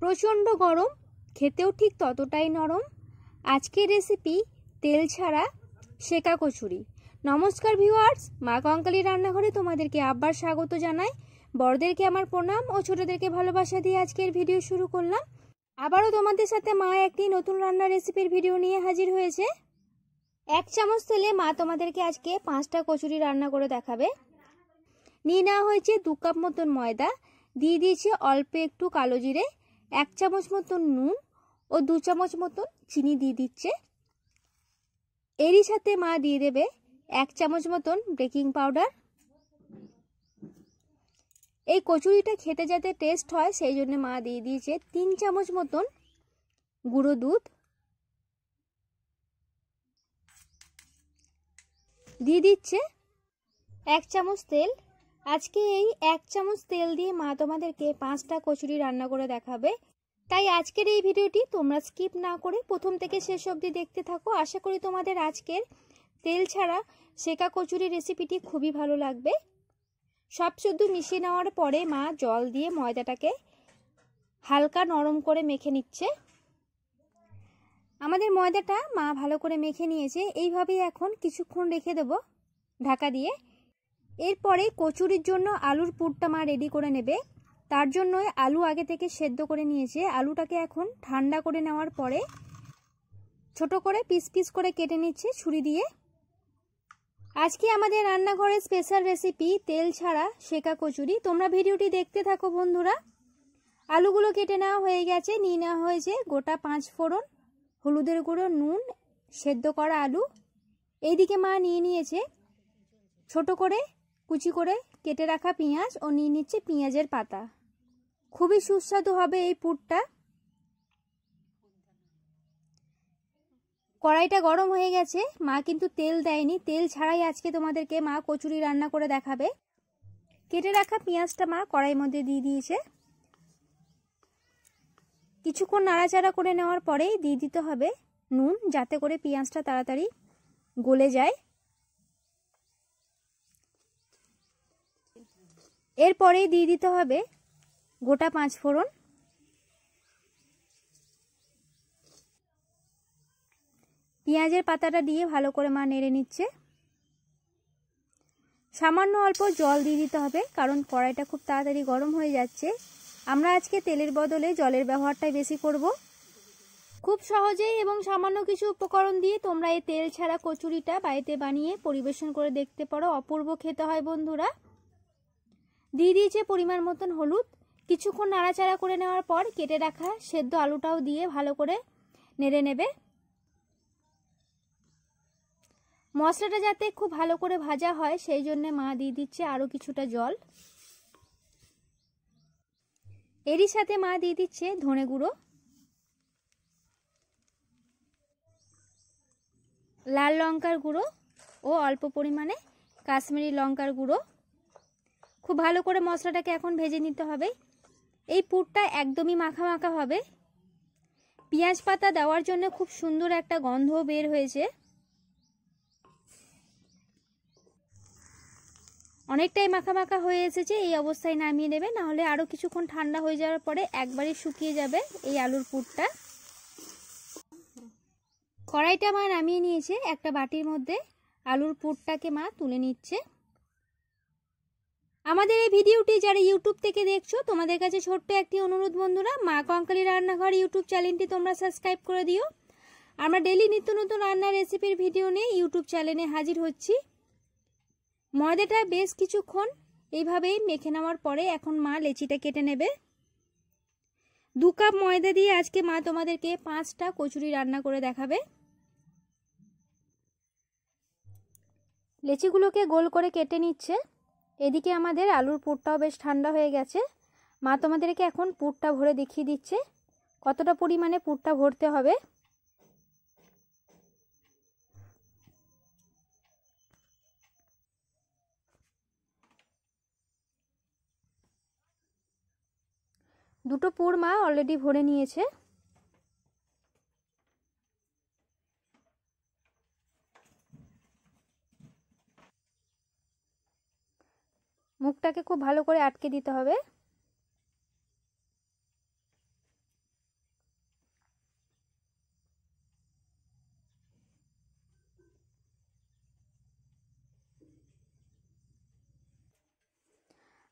প্রচণ্ড গরম, খেতেও ঠিক ততটাই নরম। আজকের রেসিপি তেল ছাড়া সেকা কচুরি। নমস্কার ভিউয়ার্স, মা কঙ্কালী রান্নাঘরে তোমাদেরকে আবার স্বাগত জানাই। বড়দেরকে আমার প্রণাম ও ছোটদেরকে ভালোবাসা দিয়ে আজকের ভিডিও শুরু করলাম। আবারও তোমাদের সাথে মা একটি নতুন রান্নার রেসিপির ভিডিও নিয়ে হাজির হয়েছে। 1 চামচ তেলে মা তোমাদেরকে আজকে 5টা কচুরি রান্না করে দেখাবে। নিয়ে নেওয়া হয়েছে 2 কাপ মতন ময়দা, দিয়ে দিয়েছে অল্প একটু কালো জিরে, 1 চামচ মতন নুন ও 2 চামচ মতন চিনি দিয়ে দিচ্ছে। এরই সাথে মা দিয়ে দেবে 1 চামচ মতন বেকিং পাউডার। এই কচুরিটা খেতে যাতে টেস্ট হয় সেই জন্য মা দিয়ে দিয়েছে 3 চামচ মতন গুঁড়ো দুধ। দিয়ে দিচ্ছে 1 চামচ তেল। আজকে এই 1 চামচ তেল দিয়ে মা তোমাদেরকে 5টা কচুরি রান্না করে দেখাবে। তাই আজকের এই ভিডিওটি তোমরা স্কিপ না করে প্রথম থেকে শেষ অবধি দেখতে থাকো। আশা করি তোমাদের আজকের তেল ছাড়া সেকা কচুরি রেসিপিটি খুবই ভালো লাগবে। সব শুদ্ধ মিশিয়ে নেওয়ার পরে মা জল দিয়ে ময়দাটাকে হালকা নরম করে মেখে নিচ্ছে। আমাদের ময়দাটা মা ভালো করে মেখে নিয়েছে। এইভাবেই এখন কিছুক্ষণ রেখে দেব ঢাকা দিয়ে। এরপরে কচুরির জন্য আলুর পুরটা মা রেডি করে নেবে। তার জন্য আলু আগে থেকে সেদ্ধ করে নিয়েছে। আলুটাকে এখন ঠান্ডা করে নেওয়ার পরে ছোট করে পিস পিস করে কেটে নিচ্ছে ছুরি দিয়ে। আজকে আমাদের রান্নাঘরের স্পেশাল রেসিপি তেল ছাড়া সেকা কচুরি। তোমরা ভিডিওটি দেখতে থাকো বন্ধুরা। আলুগুলো কেটে নেওয়া হয়ে গেছে। নিয়ে নেওয়া হয়েছে গোটা 5 ফোড়ন, হলুদের গুঁড়ো, নুন, সেদ্ধ করা আলু। এইদিকে মা নিয়ে নিয়েছে ছোট করে কুচি করে কেটে রাখা পেঁয়াজ ও নিয়ে নিচ্ছে পেঁয়াজের পাতা। খুবই সুস্বাদু হবে এই পুরটা। কড়াইটা গরম হয়ে গেছে। মা কিন্তু তেল দেয়নি, তেল ছাড়াই আজকে তোমাদেরকে মা কচুরি রান্না করে দেখাবে। কেটে রাখা পেঁয়াজটা মা কড়াইয়ের মধ্যে দিয়ে দিয়েছে। কিছুক্ষণ নাড়াচাড়া করে নেওয়ার পরেই দিয়ে দিতে হবে নুন, যাতে করে পেঁয়াজটা তাড়াতাড়ি গলে যায়। এরপরেই দিয়ে দিতে হবে গোটা 5 ফোড়ন। পেঁয়াজের পাতাটা দিয়ে ভালো করে মা নেড়ে নিচ্ছে। সামান্য অল্প জল দিয়ে দিতে হবে, কারণ কড়াইটা খুব তাড়াতাড়ি গরম হয়ে যাচ্ছে। আমরা আজকে তেলের বদলে জলের ব্যবহারটাই বেশি করব। খুব সহজেই এবং সামান্য কিছু উপকরণ দিয়ে তোমরা এই তেল ছাড়া কচুরিটা বাড়িতে বানিয়ে পরিবেশন করে দেখতে পারো। অপূর্ব খেতে হয় বন্ধুরা। দিয়ে দিয়েছে পরিমাণ মতন হলুদ। কিছুক্ষণ নাড়াচাড়া করে নেওয়ার পর কেটে রাখা সেদ্ধ আলুটাও দিয়ে ভালো করে নেড়ে নেবে। মশলাটা যাতে খুব ভালো করে ভাজা হয় সেই জন্য মা দিয়ে দিচ্ছে আরও কিছুটা জল। এরই সাথে মা দিয়ে দিচ্ছে ধনে গুঁড়ো, লাল লঙ্কার গুঁড়ো ও অল্প পরিমাণে কাশ্মীরি লঙ্কার গুঁড়ো। খুব ভালো করে মশলাটাকে এখন ভেজে নিতে হবে। এই পুরটা একদমই মাখা মাখা হবে। পেঁয়াজ পাতা দেওয়ার জন্য খুব সুন্দর একটা গন্ধ বের হয়েছে। অনেকটাই মাখা মাখা হয়ে এসেছে। এই অবস্থায় নামিয়ে নেবে, না হলে আরও কিছুক্ষণ ঠান্ডা হয়ে যাওয়ার পরে একবারে শুকিয়ে যাবে এই আলুর পুরটা। কড়াইটা মা নামিয়ে নিয়েছে। একটা বাটির মধ্যে আলুর পুরটাকে মা তুলে নিচ্ছে। আমাদের এই ভিডিওটি যারা ইউটিউব থেকে দেখছো তোমাদের কাছে ছোট্ট একটি অনুরোধ বন্ধুরা, মা কঙ্কালী রান্নাঘর ইউটিউব চ্যানেলটি তোমরা সাবস্ক্রাইব করে দিও। আমরা ডেইলি নিত্য নতুন রান্নার রেসিপির ভিডিও নিয়ে ইউটিউব চ্যানেলে হাজির হচ্ছি। ময়দাটা বেশ কিছুক্ষণ এইভাবেই মেখে নেওয়ার পরে এখন মা লেচিটা কেটে নেবে। 2 কাপ ময়দা দিয়ে আজকে মা তোমাদেরকে 5টা কচুরি রান্না করে দেখাবে। লেচিগুলোকে গোল করে কেটে নিচ্ছে। এদিকে আমাদের আলুর পুরটাও বেশ ঠান্ডা হয়ে গেছে। মা তোমাদেরকে এখন পুরটা ভরে দেখিয়ে দিচ্ছে কতটা পরিমাণে পুরটা ভরতে হবে। দুটো পুর মা অলরেডি ভরে নিয়েছে। মুখটাকে খুব ভালো করে আটকে দিতে হবে।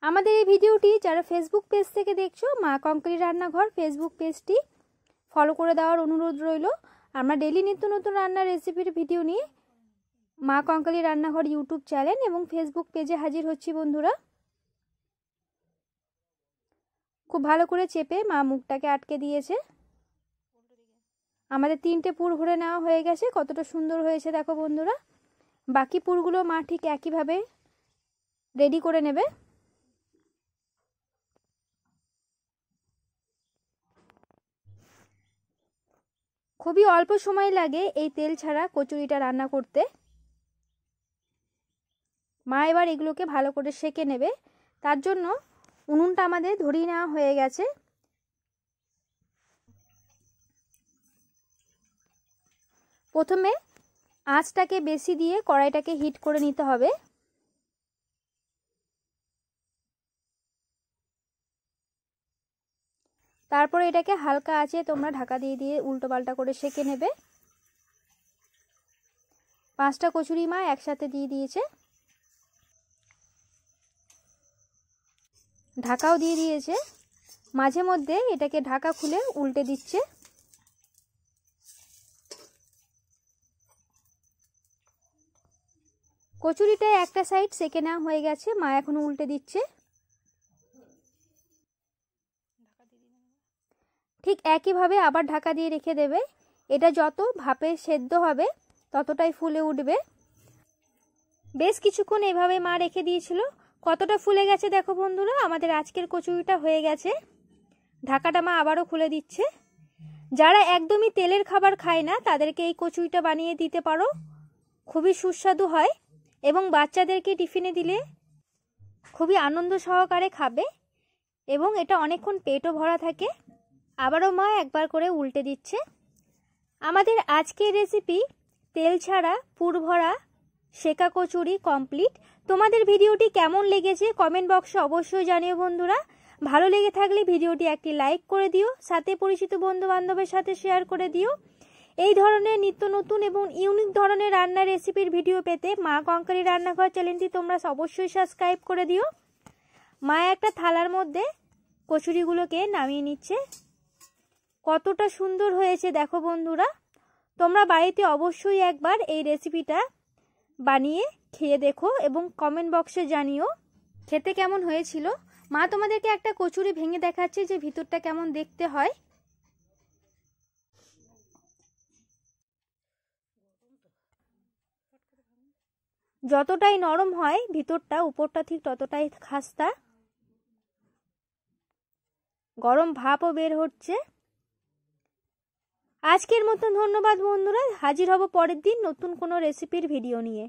আমাদের এই ভিডিওটি যারা ফেসবুক পেজ থেকে দেখছো, মা কঙ্কালি রান্নাঘর ফেসবুক পেজটি ফলো করে দেওয়ার অনুরোধ রইল। আমরা ডেইলি নিত্য নতুন রান্নার রেসিপির ভিডিও নিয়ে মা কঙ্কালি রান্নাঘর ইউটিউব চ্যানেল এবং ফেসবুক পেজে হাজির হচ্ছি বন্ধুরা। খুব ভালো করে চেপে মা মুখটাকে আটকে দিয়েছে। আমাদের 3টে পুর ভরে নেওয়া হয়ে গেছে। কতটা সুন্দর হয়েছে দেখো বন্ধুরা। বাকি পুরগুলো মা ঠিক একইভাবে রেডি করে নেবে। খুবই অল্প সময় লাগে এই তেল ছাড়া কচুরিটা রান্না করতে। মা এবার এগুলোকে ভালো করে সেঁকে নেবে। তার জন্য উনুনটা আমাদের ধরিয়ে নেওয়া হয়ে গেছে। প্রথমে আঁচটাকে বেশি দিয়ে কড়াইটাকে হিট করে নিতে হবে। তারপরে এটাকে হালকা আঁচে তোমরা ঢাকা দিয়ে দিয়ে উল্টো পাল্টা করে সেঁকে নেবে। 5টা কচুরি মা একসাথে দিয়ে দিয়েছে। ঢাকাও দিয়ে দিয়েছে। মাঝে মধ্যে এটাকে ঢাকা খুলে উল্টে দিচ্ছে। কচুরিটা একটা সাইড সেঁকে নেওয়া হয়ে গেছে। মা এখন উল্টে দিচ্ছে। ঠিক একইভাবে আবার ঢাকা দিয়ে রেখে দেবে। এটা যত ভাপে সেদ্ধ হবে ততটাই ফুলে উঠবে। বেশ কিছুক্ষণ এভাবে মা রেখে দিয়েছিল। কতটা ফুলে গেছে দেখো বন্ধুরা। আমাদের আজকের কচুরিটা হয়ে গেছে। ঢাকাটা মা আবারও খুলে দিচ্ছে। যারা একদমই তেলের খাবার খায় না তাদেরকে এই কচুরিটা বানিয়ে দিতে পারো। খুবই সুস্বাদু হয় এবং বাচ্চাদেরকে টিফিনে দিলে খুবই আনন্দ সহকারে খাবে এবং এটা অনেকক্ষণ পেটও ভরা থাকে। আবারও মা একবার করে উল্টে দিচ্ছে। আমাদের আজকের রেসিপি তেল ছাড়া পুর ভরা সেকা কচুরি কমপ্লিট। তোমাদের ভিডিওটি কেমন লেগেছে কমেন্ট বক্সে অবশ্যই জানিও বন্ধুরা। ভালো লেগে থাকলে ভিডিওটি একটি লাইক করে দিও, সাথে পরিচিত বন্ধু বান্ধবের সাথে শেয়ার করে দিও। এই ধরনের নিত্য নতুন এবং ইউনিক ধরনের রান্নার রেসিপির ভিডিও পেতে মা কঙ্কালি রান্নাঘর চ্যানেলটি তোমরা অবশ্যই সাবস্ক্রাইব করে দিও। মা একটা থালার মধ্যে কচুরিগুলোকে নামিয়ে নিচ্ছে। কতটা সুন্দর হয়েছে দেখো বন্ধুরা। তোমরা বাড়িতে অবশ্যই একবার এই রেসিপিটা বানিয়ে খেয়ে দেখো এবং কমেন্ট বক্সে জানিও খেতে কেমন হয়েছিল। মা তোমাদেরকে একটা কচুরি ভেঙে দেখাচ্ছে যে ভিতরটা কেমন দেখতে হয়। যতটাই নরম হয় ভিতরটা, উপরটা ঠিক ততটাই খাস্তা। গরম ভাপও বের হচ্ছে। আজকের মতন ধন্যবাদ বন্ধুরা। হাজির হব পরের দিন নতুন কোনো রেসিপির ভিডিও নিয়ে।